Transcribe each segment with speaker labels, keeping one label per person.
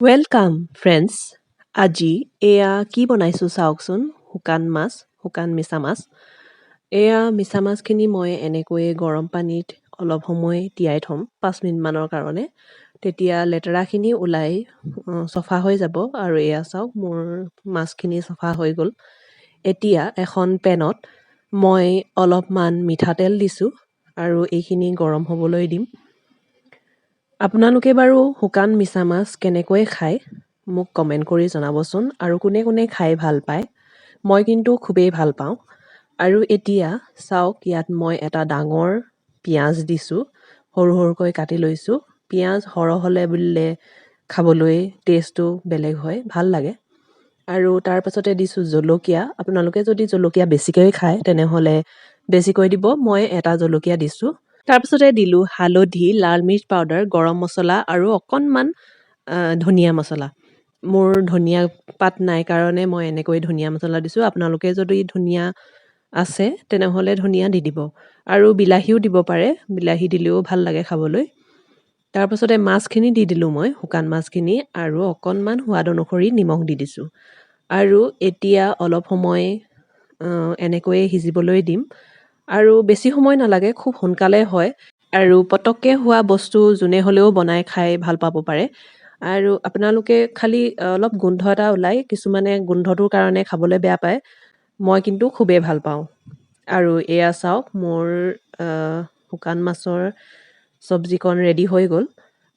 Speaker 1: Welcome friends. আজি এয়া কি বনাইছোঁ চাওকচোন। শুকান মাছ, শুকান মিছা মাছ। এয়া মিছা মাছখিনি মই এনেকৈয়ে গৰম পানীত অলপ সময় তিয়াই থ'ম 5 মিনিটমানৰ কাৰণে। তেতিয়া লেতেৰাখিনি ওলাই চফা হৈ যাব। আৰু এয়া চাওক মোৰ মাছখিনি চফা হৈ গ'ল। এতিয়া এখন পেনত মই অলপমান মিঠাতেল দিছোঁ আৰু এইখিনি গৰম হ'বলৈ দিম। আপোনালোকে বাৰু শুকান মিছা মাছ কেনেকৈ খায় মোক কমেণ্ট কৰি জনাবচোন, আৰু কোনে কোনে খাই ভাল পায়। মই কিন্তু খুবেই ভাল পাওঁ। আৰু এতিয়া চাওক, ইয়াত মই এটা ডাঙৰ পিঁয়াজ দিছোঁ, সৰু সৰুকৈ কাটি লৈছোঁ। পিঁয়াজ সৰহ হ'লে বুলিলে খাবলৈ টেষ্টটো বেলেগ হয়, ভাল লাগে। আৰু তাৰ পাছতে দিছোঁ জলকীয়া। আপোনালোকে যদি জলকীয়া বেছিকৈ খায় তেনেহ'লে বেছিকৈ দিব, মই এটা জলকীয়া দিছোঁ। তাৰপিছতে দিলোঁ হালধি, লাল মিৰ্চ পাউডাৰ, গৰম মছলা আৰু অকণমান ধনিয়া মছলা। মোৰ ধনিয়া পাত নাই কাৰণে মই এনেকৈ ধনিয়া মছলা দিছোঁ। আপোনালোকে যদি ধনিয়া আছে তেনেহ'লে ধনিয়া দি দিব। আৰু বিলাহীও দিব পাৰে, বিলাহী দিলেও ভাল লাগে খাবলৈ। তাৰপাছতে মাছখিনি দি দিলোঁ মই, শুকান মাছখিনি, আৰু অকণমান সোৱাদ অনুসৰি নিমখ দি দিছোঁ। আৰু এতিয়া অলপ সময় এনেকৈয়ে সিজিবলৈ দিম। আৰু বেছি সময় নালাগে, খুব সোনকালে হয়। আৰু পটককৈ হোৱা বস্তু যোনে হ'লেও বনাই খাই ভাল পাব পাৰে। আৰু আপোনালোকে খালি অলপ গোন্ধ এটা ওলায়, কিছুমানে গোন্ধটোৰ কাৰণে খাবলৈ বেয়া পায়। মই কিন্তু খুবেই ভাল পাওঁ। আৰু এয়া চাওক, মোৰ শুকান মাছৰ চব্জিকণ ৰেডি হৈ গ'ল।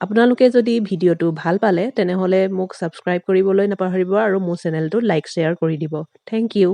Speaker 1: আপোনালোকে যদি ভিডিঅ'টো ভাল পালে তেনেহ'লে মোক ছাবস্ক্ৰাইব কৰিবলৈ নাপাহৰিব আৰু মোৰ চেনেলটো লাইক শ্বেয়াৰ কৰি দিব। Thank U.